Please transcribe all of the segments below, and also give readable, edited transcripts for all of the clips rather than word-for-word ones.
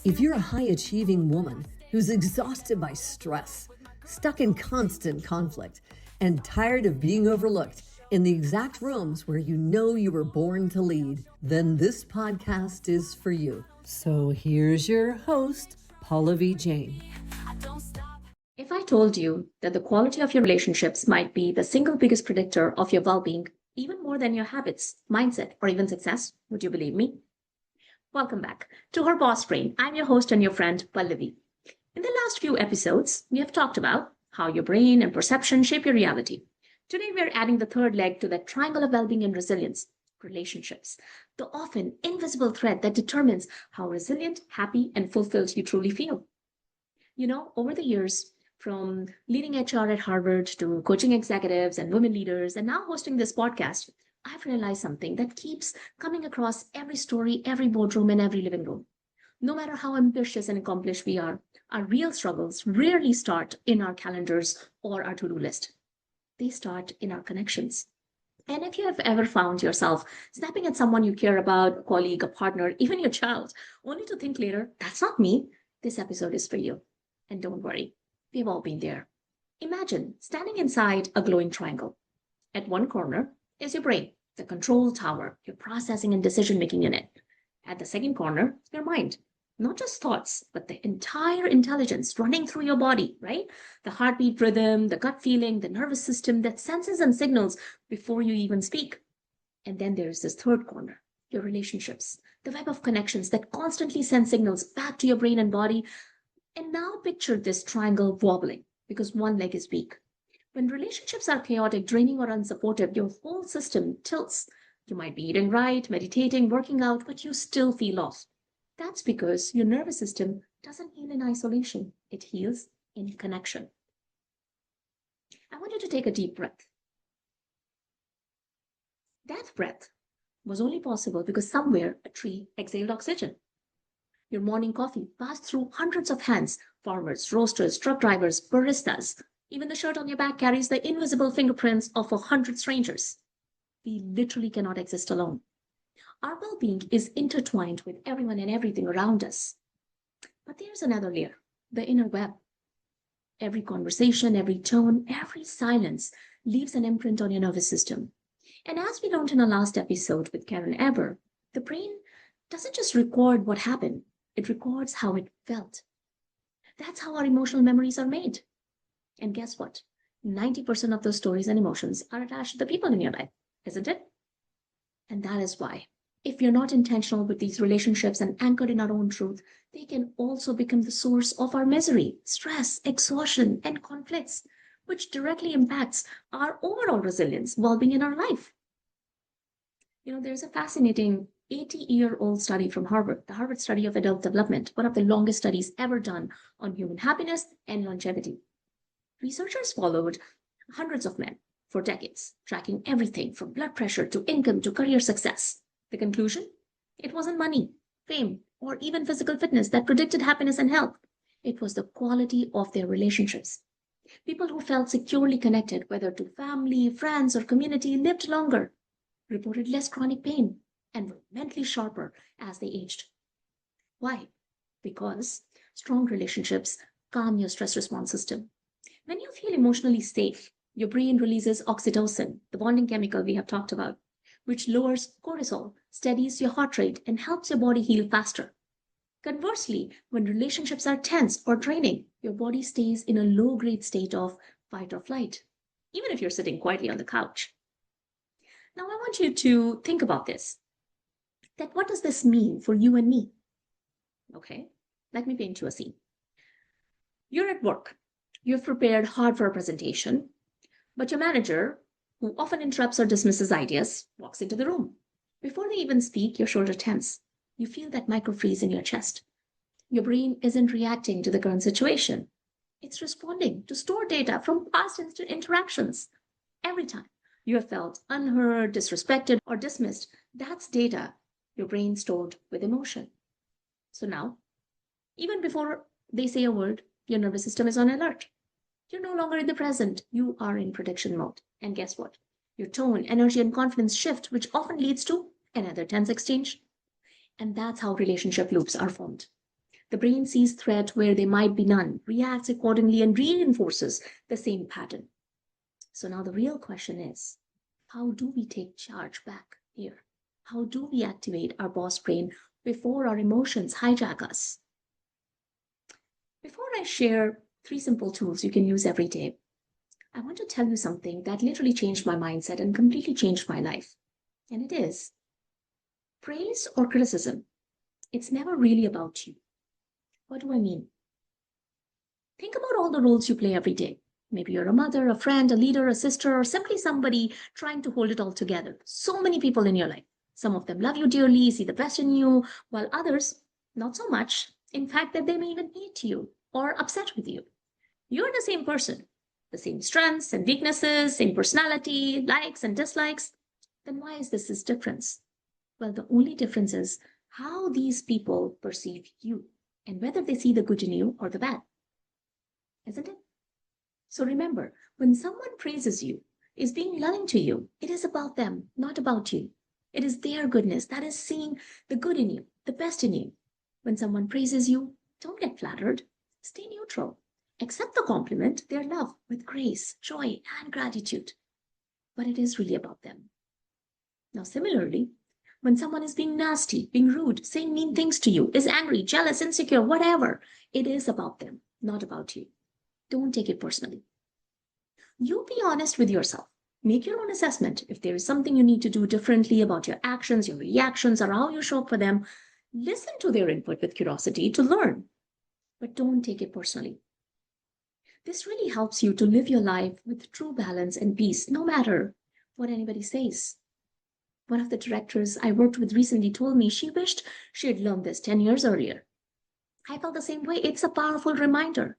If you're a high-achieving woman who's exhausted by stress, stuck in constant conflict, and tired of being overlooked in the exact rooms where you know you were born to lead, then this podcast is for you. So here's your host, Pallavi Jain. If I told you that the quality of your relationships might be the single biggest predictor of your well-being, even more than your habits, mindset, or even success, would you believe me? Welcome back to Her Boss Brain. I'm your host and your friend, Pallavi. In the last few episodes, we have talked about how your brain and perception shape your reality. Today, we are adding the third leg to that triangle of well-being and resilience, relationships, the often invisible thread that determines how resilient, happy, and fulfilled you truly feel. You know, over the years, from leading HR at Harvard to coaching executives and women leaders, and now hosting this podcast, I've realized something that keeps coming across every story, every boardroom, and every living room. No matter how ambitious and accomplished we are, our real struggles rarely start in our calendars or our to do list. They start in our connections. And if you have ever found yourself snapping at someone you care about, a colleague, a partner, even your child, only to think later, that's not me, this episode is for you. And don't worry, we've all been there. Imagine standing inside a glowing triangle. At one corner is your brain, the control tower, your processing and decision making unit. At the second corner, your mind, not just thoughts, but the entire intelligence running through your body, right? The heartbeat rhythm, the gut feeling, the nervous system that senses and signals before you even speak. And then there's this third corner, your relationships, the web of connections that constantly send signals back to your brain and body. And now picture this triangle wobbling because one leg is weak. When relationships are chaotic, draining, or unsupportive, your whole system tilts. You might be eating right, meditating, working out, but you still feel off. That's because your nervous system doesn't heal in isolation, it heals in connection. I want you to take a deep breath. That breath was only possible because somewhere a tree exhaled oxygen. Your morning coffee passed through hundreds of hands, farmers, roasters, truck drivers, baristas. Even the shirt on your back carries the invisible fingerprints of 100 strangers. We literally cannot exist alone. Our well-being is intertwined with everyone and everything around us. But there's another layer, the inner web. Every conversation, every tone, every silence leaves an imprint on your nervous system. And as we learned in our last episode with Karen Eber, the brain doesn't just record what happened, it records how it felt. That's how our emotional memories are made. And guess what? 90% of those stories and emotions are attached to the people in your life, isn't it? And that is why, if you're not intentional with these relationships and anchored in our own truth, they can also become the source of our misery, stress, exhaustion, and conflicts, which directly impacts our overall resilience, well-being in our life. You know, there's a fascinating 80-year-old study from Harvard, the Harvard Study of Adult Development, one of the longest studies ever done on human happiness and longevity. Researchers followed hundreds of men for decades, tracking everything from blood pressure to income to career success. The conclusion? It wasn't money, fame, or even physical fitness that predicted happiness and health. It was the quality of their relationships. People who felt securely connected, whether to family, friends, or community, lived longer, reported less chronic pain, and were mentally sharper as they aged. Why? Because strong relationships calm your stress response system. When you feel emotionally safe, your brain releases oxytocin, the bonding chemical we have talked about, which lowers cortisol, steadies your heart rate, and helps your body heal faster. Conversely, when relationships are tense or draining, your body stays in a low-grade state of fight or flight, even if you're sitting quietly on the couch. Now, I want you to think about this. That what does this mean for you and me? Okay, let me paint you a scene. You're at work. You've prepared hard for a presentation, but your manager, who often interrupts or dismisses ideas, walks into the room. Before they even speak, your shoulders tense. You feel that micro freeze in your chest. Your brain isn't reacting to the current situation. It's responding to stored data from past interactions. Every time you have felt unheard, disrespected, or dismissed, that's data your brain stored with emotion. So now, even before they say a word, your nervous system is on alert. You're no longer in the present, you are in prediction mode. And guess what? Your tone, energy, and confidence shift, which often leads to another tense exchange. And that's how relationship loops are formed. The brain sees threat where there might be none, reacts accordingly, and reinforces the same pattern. So now the real question is, how do we take charge back here? How do we activate our boss brain before our emotions hijack us? Before I share 3 simple tools you can use every day, I want to tell you something that literally changed my mindset and completely changed my life. And it is praise or criticism. It's never really about you. What do I mean? Think about all the roles you play every day. Maybe you're a mother, a friend, a leader, a sister, or simply somebody trying to hold it all together. So many people in your life. Some of them love you dearly, see the best in you, while others, not so much. In fact, that they may even hate you or upset with you. You're the same person, the same strengths and weaknesses, same personality, likes and dislikes. Then why is this difference? Well, the only difference is how these people perceive you and whether they see the good in you or the bad. Isn't it? So remember, when someone praises you, is being loving to you, it is about them, not about you. It is their goodness that is seeing the good in you, the best in you. When someone praises you, don't get flattered. Stay neutral. Accept the compliment, their love, with grace, joy, and gratitude. But it is really about them. Now, similarly, when someone is being nasty, being rude, saying mean things to you, is angry, jealous, insecure, whatever, it is about them, not about you. Don't take it personally. You be honest with yourself. Make your own assessment. If there is something you need to do differently about your actions, your reactions, or how you show up for them, listen to their input with curiosity to learn. But don't take it personally. This really helps you to live your life with true balance and peace, no matter what anybody says. One of the directors I worked with recently told me she wished she had learned this 10 years earlier. I felt the same way. It's a powerful reminder.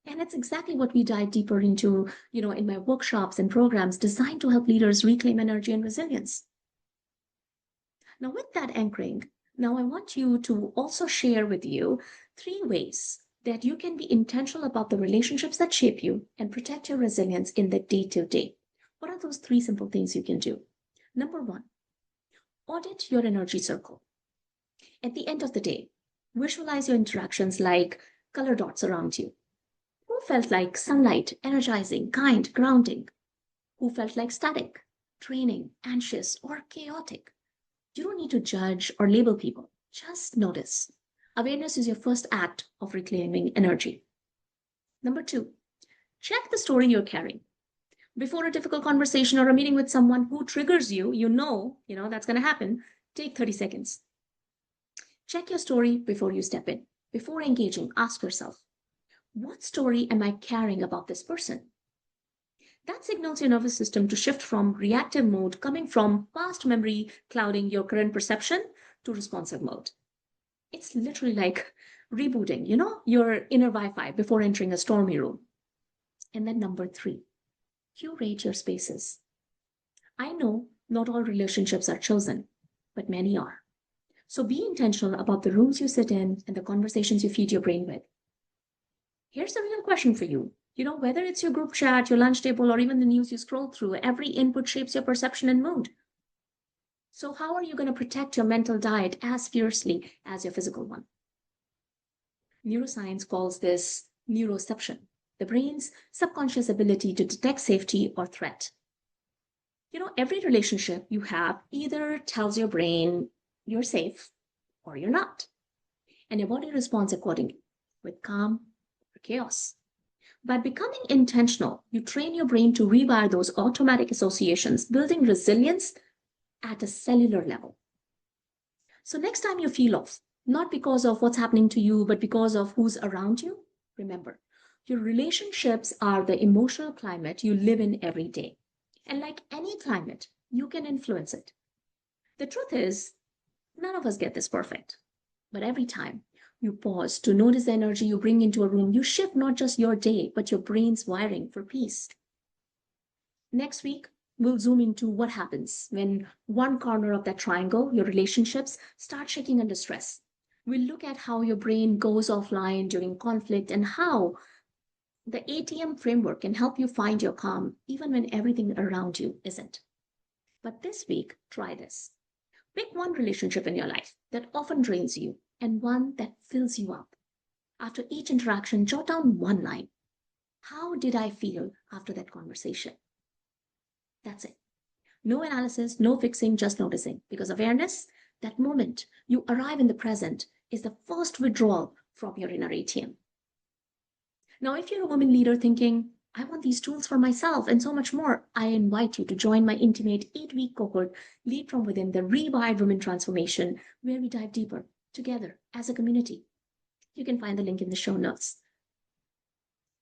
And it's exactly what we dive deeper into, in my workshops and programs designed to help leaders reclaim energy and resilience. Now, with that anchoring, now I want you to also share with you 3 ways that you can be intentional about the relationships that shape you and protect your resilience in the day-to-day. What are those 3 simple things you can do? Number 1, audit your energy circle. At the end of the day, visualize your interactions like color dots around you. Who felt like sunlight, energizing, kind, grounding? Who felt like static, draining, anxious, or chaotic? You don't need to judge or label people. Just notice. Awareness is your first act of reclaiming energy. Number 2, check the story you're carrying. Before a difficult conversation or a meeting with someone who triggers you, that's going to happen, take 30 seconds. Check your story before you step in. Before engaging, ask yourself, what story am I carrying about this person? That signals your nervous system to shift from reactive mode, coming from past memory clouding your current perception, to responsive mode. It's literally like rebooting, your inner Wi-Fi before entering a stormy room. And then number 3, curate your spaces. I know not all relationships are chosen, but many are. So be intentional about the rooms you sit in and the conversations you feed your brain with. Here's the real question for you. Whether it's your group chat, your lunch table, or even the news you scroll through, every input shapes your perception and mood. So how are you going to protect your mental diet as fiercely as your physical one? Neuroscience calls this neuroception, the brain's subconscious ability to detect safety or threat. Every relationship you have either tells your brain you're safe or you're not. And your body responds accordingly with calm or chaos. By becoming intentional, you train your brain to rewire those automatic associations, building resilience at a cellular level. So next time you feel off, not because of what's happening to you, but because of who's around you, remember, your relationships are the emotional climate you live in every day. And like any climate, you can influence it. The truth is, none of us get this perfect. But every time you pause to notice the energy you bring into a room, you shift not just your day, but your brain's wiring for peace. Next week, we'll zoom into what happens when one corner of that triangle, your relationships, start shaking under stress. We'll look at how your brain goes offline during conflict and how the ATM framework can help you find your calm even when everything around you isn't. But this week, try this. Pick one relationship in your life that often drains you and one that fills you up. After each interaction, jot down one line. How did I feel after that conversation? That's it. No analysis, no fixing, just noticing. Because awareness, that moment you arrive in the present, is the first withdrawal from your inner ATM. Now, if you're a woman leader thinking, I want these tools for myself and so much more, I invite you to join my intimate 8-week cohort, Lead from Within, the REwired Woman Transformation, where we dive deeper together as a community. You can find the link in the show notes.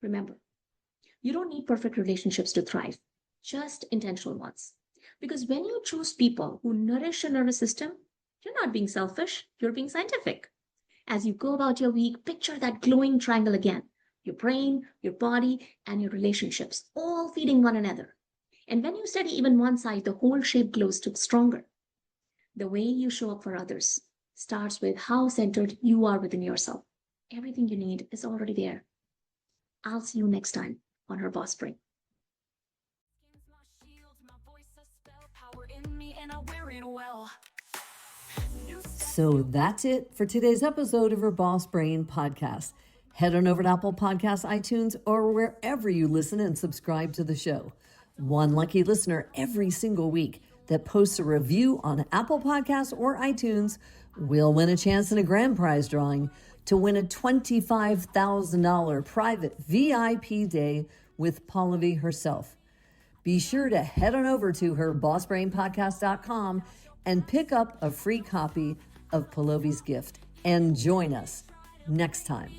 Remember, you don't need perfect relationships to thrive, just intentional ones. Because when you choose people who nourish your nervous system, you're not being selfish, you're being scientific. As you go about your week, picture that glowing triangle again: your brain, your body, and your relationships, all feeding one another. And when you study even one side, the whole shape glows stronger. The way you show up for others starts with how centered you are within yourself. Everything you need is already there. I'll see you next time on Her Boss Brain. So that's it for today's episode of Her Boss Brain podcast. Head on over to Apple Podcasts, iTunes, or wherever you listen and subscribe to the show. One lucky listener every single week that posts a review on Apple Podcasts or iTunes will win a chance in a grand prize drawing to win a $25,000 private VIP day with Pallavi herself. Be sure to head on over to herbossbrainpodcast.com and pick up a free copy of Pallavi's gift and join us next time.